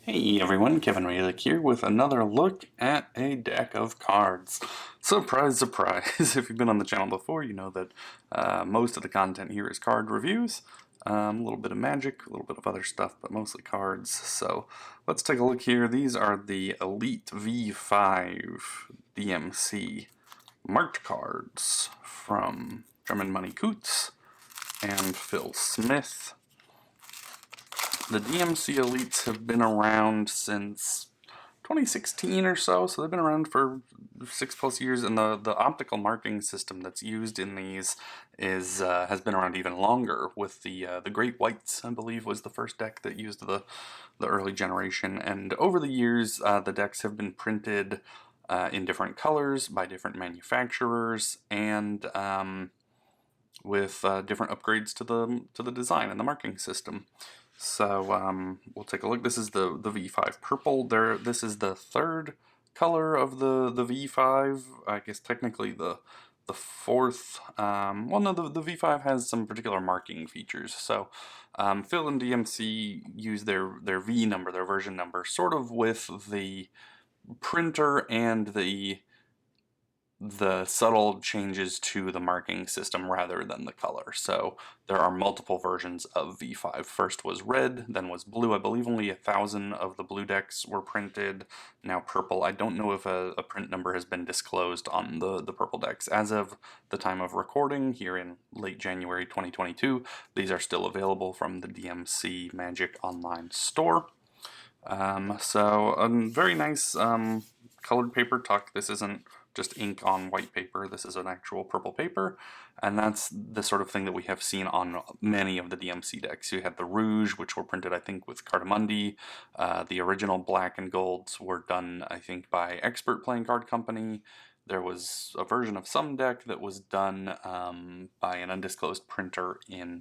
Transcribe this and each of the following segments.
Hey everyone, Kevin Raylick here with another look at a deck of cards. Surprise, surprise. If you've been on the channel before, you know that most of the content here is card reviews. A little bit of Magic, a little bit of other stuff, but mostly cards. So let's take a look here. These are the Elite V5 DMC marked cards from German Money Coots and Phil Smith. The DMC Elites have been around since 2016 or so they've been around for 6+ years, and the optical marking system that's used in these is has been around even longer. With the Great Whites, I believe, was the first deck that used the early generation, and over the years, the decks have been printed in different colors by different manufacturers, and with different upgrades to the design and the marking system. So we'll take a look. This is the V5 purple. This is the third color of the V5. I guess technically the fourth. Well, no, the V5 has some particular marking features. So Phil and DMC use their V number, their version number, sort of with the printer and the subtle changes to the marking system rather than the color. So there are multiple versions of V5. First was red, then was blue. I believe only 1,000 of the blue decks were printed. Now purple. I don't know if a print number has been disclosed on the purple decks. As of the time of recording, here in late January 2022, these are still available from the DMC Magic online store. So a very nice colored paper tuck. This isn't just ink on white paper. This is an actual purple paper, and that's the sort of thing that we have seen on many of the DMC decks. You had the Rouge, which were printed, I think, with Cardamundi. The original black and golds were done, I think, by Expert Playing Card Company. There was a version of some deck that was done by an undisclosed printer in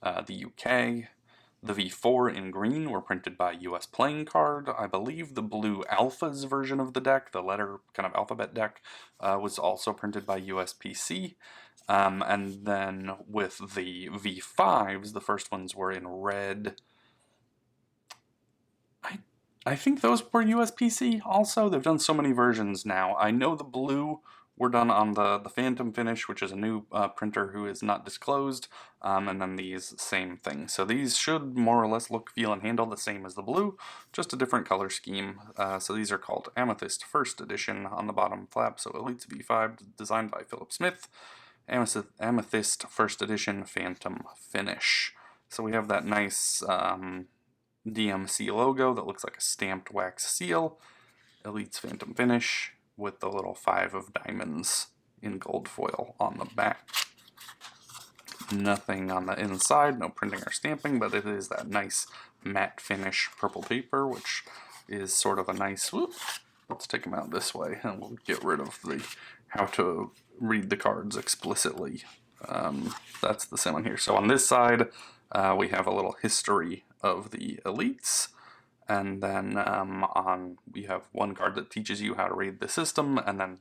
the UK. The V4 in green were printed by US Playing Card. I believe the blue Alphas version of the deck, the letter kind of alphabet deck, was also printed by USPC. And then with the V5s, the first ones were in red. I think those were USPC also. They've done so many versions now. I know the blue were done on the Phantom Finish, which is a new printer who is not disclosed, and then these, same thing. So these should more or less look, feel, and handle the same as the blue, just a different color scheme. So these are called Amethyst First Edition on the bottom flap, so Elites V5, designed by Philip Smith. Amethyst First Edition Phantom Finish. So we have that nice DMC logo that looks like a stamped wax seal. Elites Phantom Finish, with the little 5 of diamonds in gold foil on the back. Nothing on the inside, no printing or stamping, but it is that nice matte finish purple paper, which is sort of a nice, whoop, let's take them out this way, and we'll get rid of the how to read the cards explicitly. That's the same one here. So on this side, we have a little history of the Elites. And then we have one card that teaches you how to read the system, and then,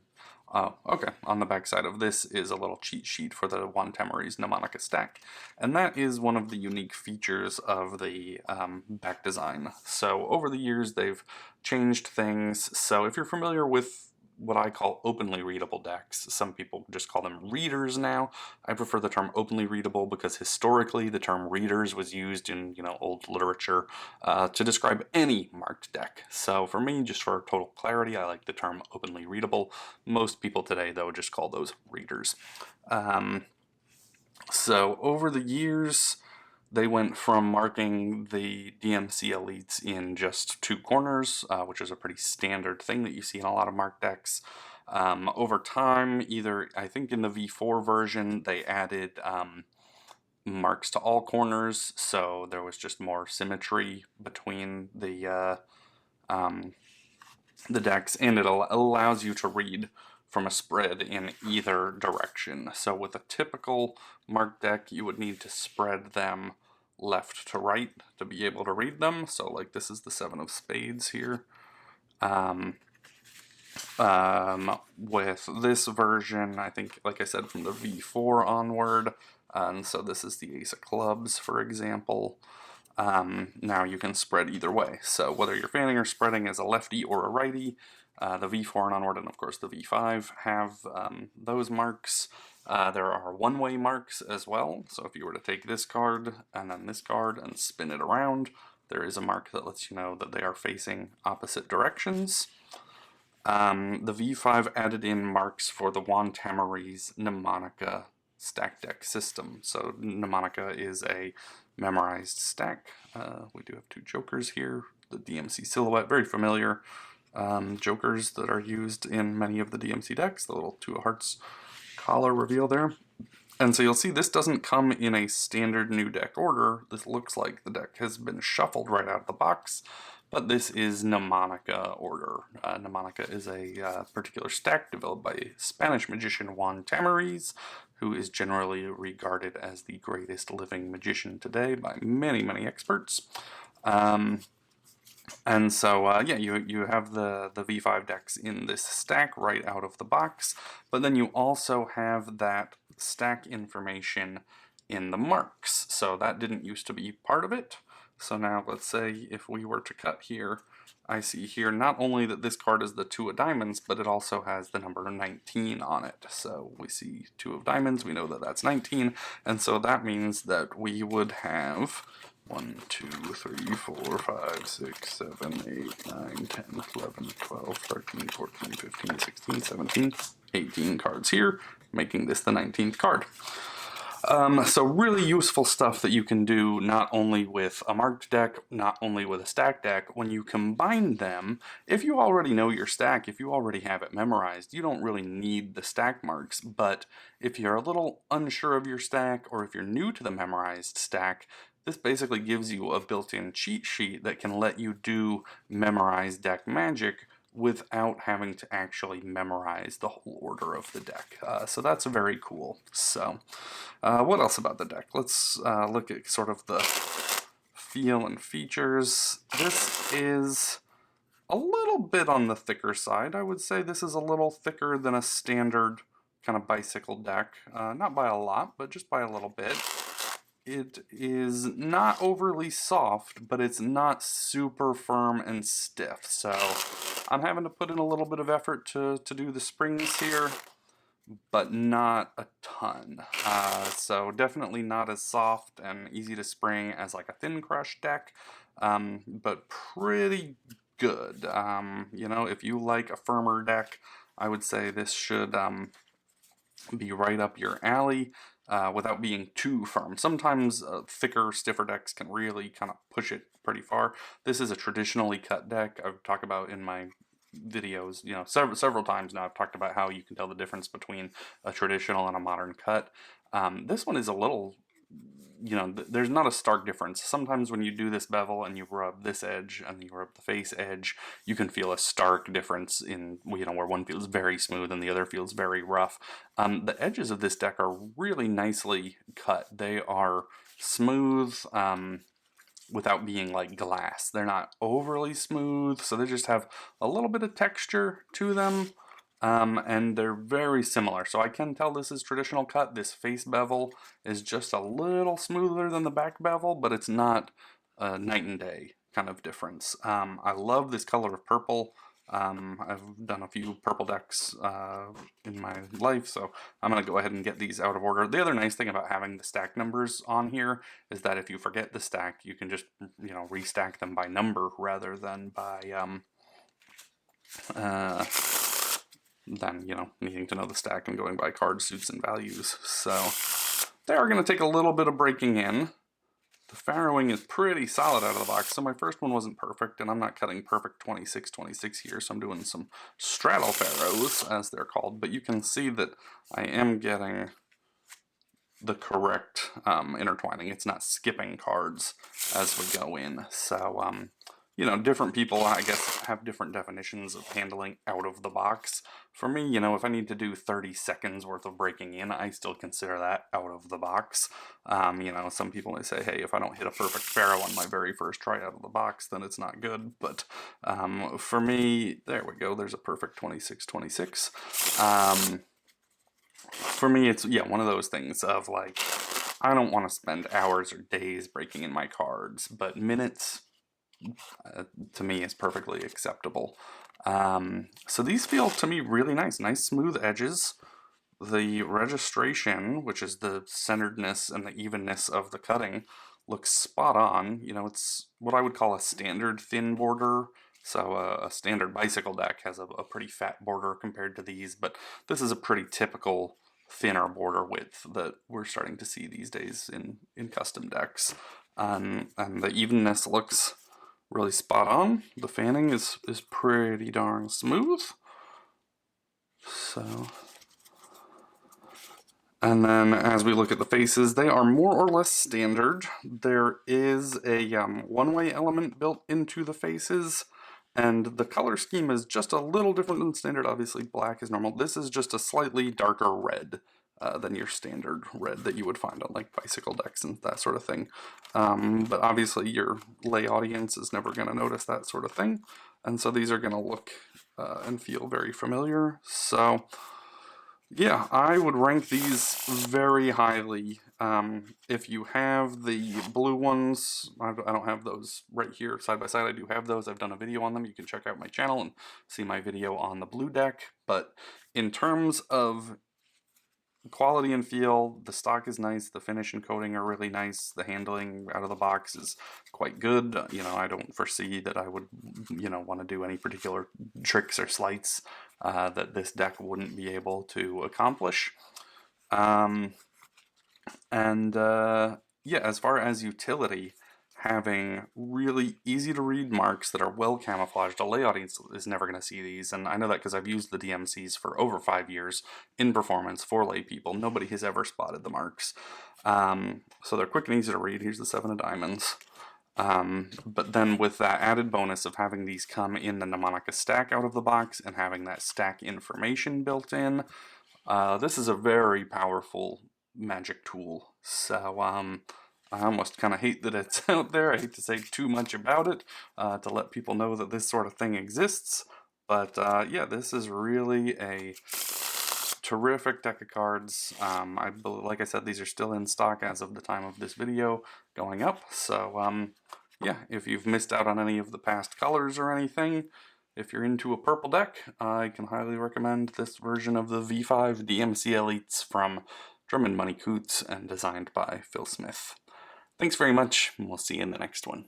on the back side of this is a little cheat sheet for the Juan Tamariz Mnemonica stack. And that is one of the unique features of the back design. So over the years, they've changed things. So if you're familiar with what I call openly readable decks, some people just call them readers now. I prefer the term openly readable because historically the term readers was used in old literature to describe any marked deck. So for me, just for total clarity, I like the term openly readable. Most people today, though, just call those readers. So over the years, they went from marking the DMC Elites in just 2 corners, which is a pretty standard thing that you see in a lot of marked decks. Over time, I think in the V4 version, they added marks to all corners, so there was just more symmetry between the decks, and it allows you to read from a spread in either direction. So with a typical marked deck, you would need to spread them left to right to be able to read them. So like this is the 7 of spades here. With this version, I think, like I said, from the V4 onward, and so this is the Ace of Clubs, for example. Now you can spread either way. So whether you're fanning or spreading as a lefty or a righty, the V4 and onward, and of course the V5 have those marks. There are one-way marks as well. So if you were to take this card and then this card and spin it around, there is a mark that lets you know that they are facing opposite directions. The V5 added in marks for the Juan Tamariz Mnemonica stack deck system. So Mnemonica is a memorized stack. We do have two jokers here. The DMC silhouette, very familiar jokers that are used in many of the DMC decks. The little two of hearts collar reveal there. And so you'll see this doesn't come in a standard new deck order. This looks like the deck has been shuffled right out of the box, but this is Mnemonica order. Mnemonica is a particular stack developed by Spanish magician Juan Tamariz, who is generally regarded as the greatest living magician today by many, many experts. And so, yeah, you have the V5 decks in this stack right out of the box, but then you also have that stack information in the marks. So that didn't used to be part of it. So now let's say if we were to cut here, I see here not only that this card is the two of diamonds, but it also has the number 19 on it. So we see two of diamonds, we know that that's 19, and so that means that we would have 1, 2, 3, 4, 5, 6, 7, 8, 9, 10, 11, 12, 13, 14, 15, 16, 17, 18 cards here, making this the 19th card. So really useful stuff that you can do not only with a marked deck, not only with a stack deck. When you combine them, if you already know your stack, if you already have it memorized, you don't really need the stack marks. But if you're a little unsure of your stack, or if you're new to the memorized stack, this basically gives you a built-in cheat sheet that can let you do memorized deck magic without having to actually memorize the whole order of the deck. So that's very cool. So what else about the deck? Let's look at sort of the feel and features. This is a little bit on the thicker side. I would say this is a little thicker than a standard kind of bicycle deck. Not by a lot, but just by a little bit. It is not overly soft, but it's not super firm and stiff. So I'm having to put in a little bit of effort to do the springs here, but not a ton. So definitely not as soft and easy to spring as like a thin crush deck, but pretty good. You know, if you like a firmer deck, I would say this should be right up your alley. Without being too firm. Sometimes thicker, stiffer decks can really kind of push it pretty far. This is a traditionally cut deck. I've talked about in my videos, you know, several times now. I've talked about how you can tell the difference between a traditional and a modern cut. This one is a little, you know, there's not a stark difference. Sometimes when you do this bevel and you rub this edge and you rub the face edge, you can feel a stark difference in, you know, where one feels very smooth and the other feels very rough. The edges of this deck are really nicely cut. They are smooth without being like glass. They're not overly smooth, so they just have a little bit of texture to them. And they're very similar. So I can tell this is traditional cut. This face bevel is just a little smoother than the back bevel, but it's not a night and day kind of difference. I love this color of purple. I've done a few purple decks in my life, so I'm going to go ahead and get these out of order. The other nice thing about having the stack numbers on here is that if you forget the stack, you can just, you know, restack them by number rather than by than, you know, needing to know the stack and going by card suits and values. So they are going to take a little bit of breaking in. The farrowing is pretty solid out of the box. So my first one wasn't perfect, and I'm not cutting perfect 26 here, so I'm doing some straddle farrows, as they're called. But you can see that I am getting the correct intertwining. It's not skipping cards as we go in. So, you know, different people, I guess, have different definitions of handling out of the box. For me, you know, if I need to do 30 seconds worth of breaking in, I still consider that out of the box. You know, some people may say, hey, if I don't hit a perfect farrow on my very first try out of the box, then it's not good. But for me, there we go, there's a perfect 26. For me, it's, yeah, one of those things of like, I don't want to spend hours or days breaking in my cards, but minutes to me is perfectly acceptable. So these feel to me really nice, nice smooth edges. The registration, which is the centeredness and the evenness of the cutting, looks spot on. You know, it's what I would call a standard thin border. So a standard bicycle deck has a pretty fat border compared to these, but this is a pretty typical thinner border width that we're starting to see these days in custom decks. And the evenness looks really spot on. The fanning is pretty darn smooth. So, and then as we look at the faces, they are more or less standard. There is a one-way element built into the faces, and the color scheme is just a little different than standard. Obviously, black is normal. This is just a slightly darker red than your standard red that you would find on like bicycle decks and that sort of thing. But obviously, your lay audience is never going to notice that sort of thing, and so these are going to look and feel very familiar. So yeah, I would rank these very highly. If you have the blue ones, I don't have those right here side by side. I do have those. I've done a video on them. You can check out my channel and see my video on the blue deck. But in terms of quality and feel, the stock is nice. The finish and coating are really nice. The handling out of the box is quite good. You know, I don't foresee that I would, you know, want to do any particular tricks or sleights that this deck wouldn't be able to accomplish. Yeah, as far as utility, having really easy to read marks that are well camouflaged, a lay audience is never going to see these, and I know that because I've used the DMCs for over 5 years in performance for lay people. Nobody has ever spotted the marks. So they're quick and easy to read. Here's the 7 of diamonds. But then with that added bonus of having these come in the Mnemonica stack out of the box and having that stack information built in, this is a very powerful magic tool. So I almost kind of hate that it's out there. I hate to say too much about it to let people know that this sort of thing exists. But yeah, this is really a terrific deck of cards. Like I said, these are still in stock as of the time of this video going up. So yeah, if you've missed out on any of the past colors or anything, if you're into a purple deck, I can highly recommend this version of the V5 DMC Elites from Drummond Money Coots and designed by Phil Smith. Thanks very much, and we'll see you in the next one.